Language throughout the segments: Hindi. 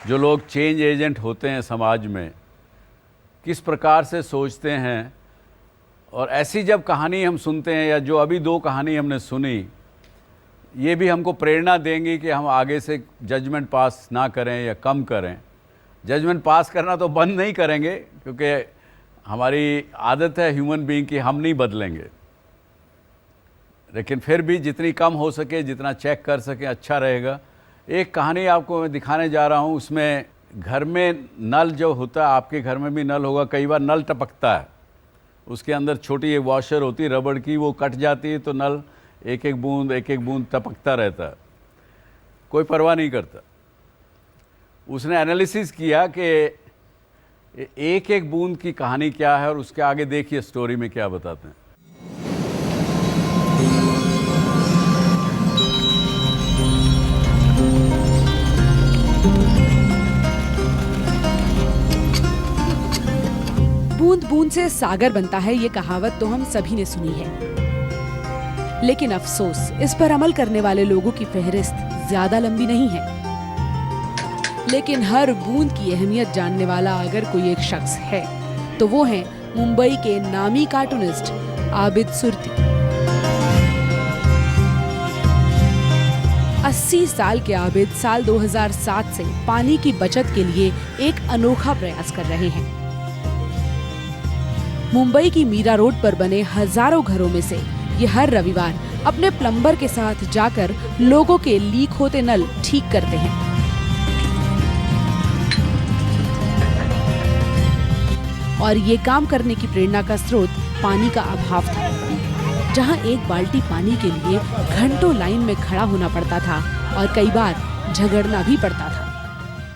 जो लोग चेंज एजेंट होते हैं समाज में किस प्रकार से सोचते हैं, और ऐसी जब कहानी हम सुनते हैं या जो अभी 2 कहानी हमने सुनी, ये भी हमको प्रेरणा देंगी कि हम आगे से जजमेंट पास ना करें या कम करें। जजमेंट पास करना तो बंद नहीं करेंगे, क्योंकि हमारी आदत है ह्यूमन बीइंग की, हम नहीं बदलेंगे, लेकिन फिर भी जितनी कम हो सके, जितना चेक कर सके अच्छा रहेगा। एक कहानी आपको मैं दिखाने जा रहा हूँ, उसमें घर में नल जो होता है, आपके घर में भी नल होगा, कई बार नल टपकता है, उसके अंदर छोटी एक वॉशर होती है रबड़ की, वो कट जाती है तो नल एक एक बूंद टपकता रहता है, कोई परवाह नहीं करता। उसने एनालिसिस किया कि एक एक बूंद की कहानी क्या है, और उसके आगे देखिए स्टोरी में क्या बताते हैं। बूंद बूंद से सागर बनता है, ये कहावत तो हम सभी ने सुनी है, लेकिन अफसोस इस पर अमल करने वाले लोगों की फहरिस्त ज्यादा लंबी नहीं है। लेकिन हर बूंद की अहमियत जानने वाला अगर कोई एक शख्स है तो वो है मुंबई के नामी कार्टूनिस्ट आबिद सुरती। 80 साल के आबिद साल 2007 से पानी की बचत के लिए एक अनोखा प्रयास कर रहे हैं। मुंबई की मीरा रोड पर बने हजारों घरों में से ये हर रविवार अपने प्लम्बर के साथ जाकर लोगों के लीक होते नल ठीक करते हैं। और ये काम करने की प्रेरणा का स्रोत पानी का अभाव था, जहां एक बाल्टी पानी के लिए घंटों लाइन में खड़ा होना पड़ता था और कई बार झगड़ना भी पड़ता था।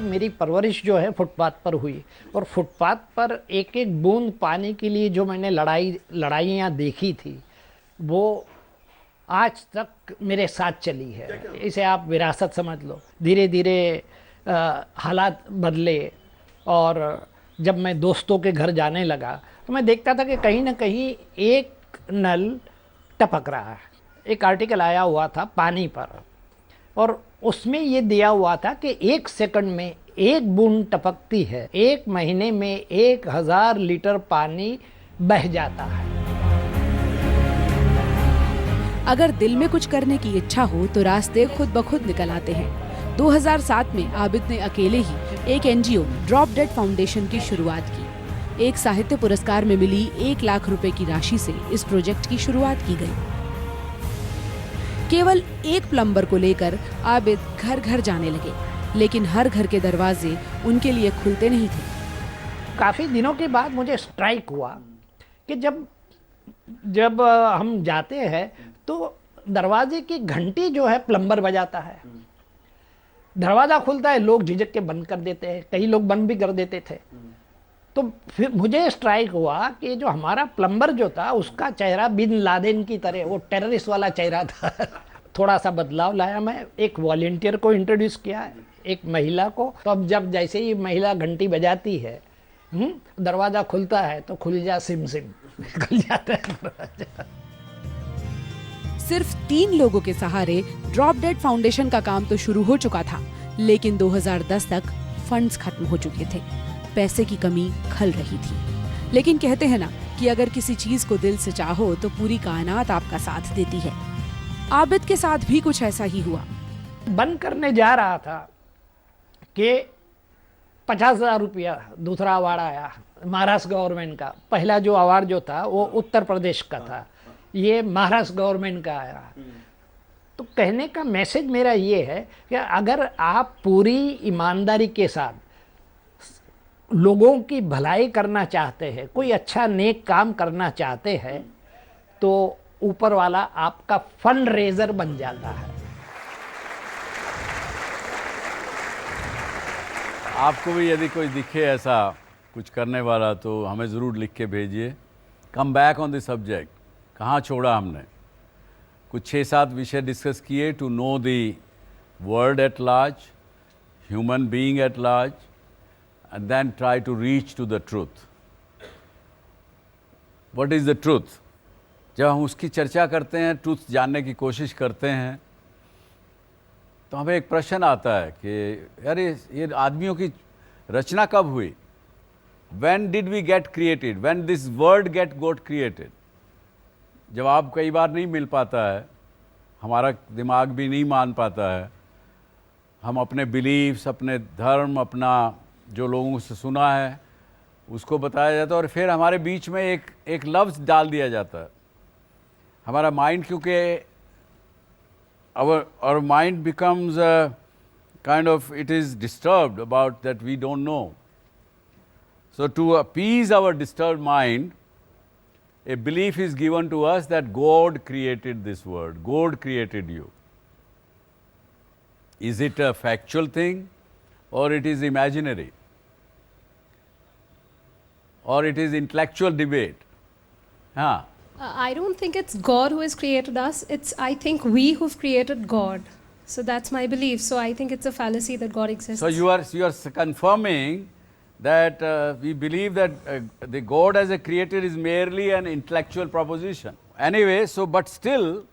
मेरी परवरिश जो है फुटपाथ पर हुई, और फुटपाथ पर एक एक बूंद पानी के लिए जो मैंने लड़ाइयाँ देखी थी, वो आज तक मेरे साथ चली है। इसे आप विरासत समझ लो। धीरे धीरे हालात बदले, और जब मैं दोस्तों के घर जाने लगा तो मैं देखता था कि कहीं ना कहीं एक नल टपक रहा है। एक आर्टिकल आया हुआ था पानी पर, और उसमें ये दिया हुआ था कि 1 सेकंड में 1 बूंद टपकती है, 1 महीने में 1000 लीटर पानी बह जाता है। अगर दिल में कुछ करने की इच्छा हो तो रास्ते खुद ब खुद निकल आते हैं। 2007 में आबिद ने अकेले ही एक एनजीओ ड्रॉप डेड फाउंडेशन की शुरुआत की। एक साहित्य पुरस्कार में मिली 1 लाख रुपए की राशि से इस प्रोजेक्ट की शुरुआत की गई। केवल एक प्लम्बर को लेकर आबिद घर घर जाने लगे, लेकिन हर घर के दरवाजे उनके लिए खुलते नहीं थे। काफ़ी दिनों के बाद मुझे स्ट्राइक हुआ कि जब हम जाते हैं तो दरवाजे की घंटी जो है प्लम्बर बजाता है, दरवाज़ा खुलता है, लोग झिझक के बंद कर देते हैं, कई लोग बंद भी कर देते थे। तो फिर मुझे स्ट्राइक हुआ कि जो हमारा प्लम्बर जो था उसका चेहरा बिन लादेन की तरह वो टेररिस्ट वाला चेहरा था। थोड़ा सा बदलाव लाया मैं, एक वॉलंटियर को इंट्रोड्यूस किया, एक महिला को। तो अब जब जैसे ही महिला घंटी बजाती है, दरवाज़ा खुलता है तो खुल जा सिम सिम खुल जाता है दरवाजा। सिर्फ 3 लोगों के सहारे ड्रॉप डेड फाउंडेशन का काम तो शुरू हो चुका था, लेकिन 2010 तक फंड्स खत्म हो चुके थे, पैसे की कमी खल रही थी। लेकिन कहते हैं ना कि अगर किसी चीज को दिल से चाहो तो पूरी कायनात आपका साथ देती है। आबिद के साथ भी कुछ ऐसा ही हुआ। बंद करने जा रहा था कि 50,000 रुपया दूसरा अवार्ड आया महाराष्ट्र गवर्नमेंट का। पहला जो अवार्ड जो था वो उत्तर प्रदेश का था, ये महाराष्ट्र गवर्नमेंट का आया। तो कहने का मैसेज मेरा ये है कि अगर आप पूरी ईमानदारी के साथ लोगों की भलाई करना चाहते हैं, कोई अच्छा नेक काम करना चाहते हैं, तो ऊपर वाला आपका फंड रेजर बन जाता है। आपको भी यदि कोई दिखे ऐसा कुछ करने वाला तो हमें ज़रूर लिख के भेजिए। Come back on the subject, कहाँ छोड़ा हमने? कुछ 6-7 विषय डिस्कस किए, to know the world at large, human being at large, and then try to reach to the truth. What is the truth? जब हम उसकी चर्चा करते हैं, ट्रूथ जानने की कोशिश करते हैं, तो हमें एक प्रश्न आता है कि अरे ये आदमियों की रचना कब हुई? When did we get created? When this word got created? जवाब कई बार नहीं मिल पाता है, हमारा दिमाग भी नहीं मान पाता है। हम अपने बिलीफ्स, अपने धर्म, अपना जो लोगों से सुना है उसको बताया जाता है और फिर हमारे बीच में एक लफ्ज़ डाल दिया जाता है। हमारा माइंड, क्योंकि our mind becomes kind of, it is disturbed about that we don't know. So to appease our disturbed mind, a belief is given to us that God created this world, God created you. Is it a factual thing or it is imaginary? Or it is intellectual debate? हाँ, I don't think it's God who has created us. I think we who've created God. So that's my belief. So I think it's a fallacy that God exists. so you are confirming that we believe that the God as a creator is merely an intellectual proposition. Anyway, so but still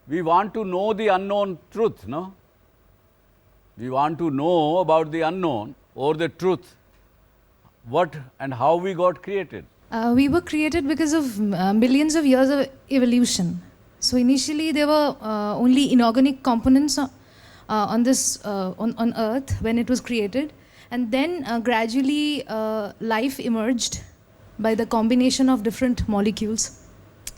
we want to know the unknown truth, no? We want to know about the unknown or the truth, what and how we got created. We were created because of millions of years of evolution. So initially there were only inorganic components on Earth when it was created, and then gradually life emerged by the combination of different molecules,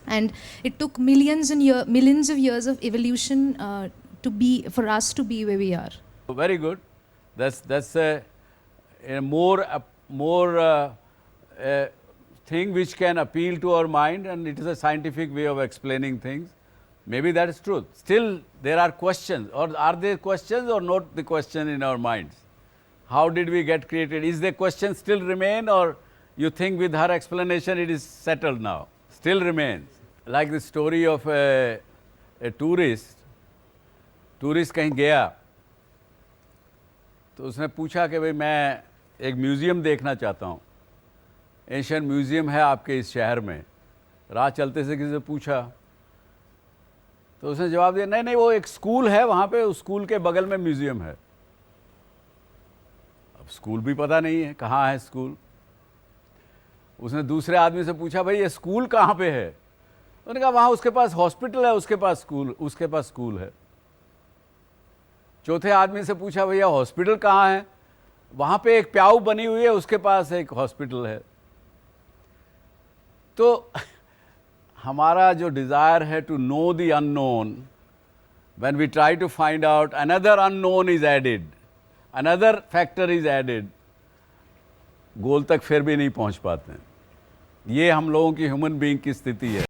and it took millions of years of evolution for us to be where we are. Very good. That's a more thing which can appeal to our mind, and it is a scientific way of explaining things. Maybe that is truth. Still, there are questions, or are there questions or not the question in our minds? How did we get created? Is the question still remain, or you think with her explanation it is settled now? Still remains. Like the story of a tourist. Tourist कहीं गया तो उसने पूछा कि भाई मैं एक म्यूज़ियम देखना चाहता हूँ, एशियन म्यूज़ियम है आपके इस शहर में। राह चलते से किसी से पूछा तो उसने जवाब दिया, नहीं नहीं वो एक स्कूल है वहाँ पे, उस स्कूल के बगल में म्यूज़ियम है। अब स्कूल भी पता नहीं है कहाँ है स्कूल। उसने दूसरे आदमी से पूछा, भाई ये स्कूल कहाँ पे है? उन्होंने कहा वहाँ उसके पास हॉस्पिटल है, उसके पास स्कूल है। चौथे आदमी से पूछा, भैया हॉस्पिटल कहाँ है? वहाँ पे एक प्याऊ बनी हुई है, उसके पास एक हॉस्पिटल है। तो हमारा जो डिज़ायर है to know the unknown, when we try to find out another unknown is added, another factor is added, goal तक फिर भी नहीं पहुँच पाते हैं। ये हम लोगों की ह्यूमन बीइंग की स्थिति है।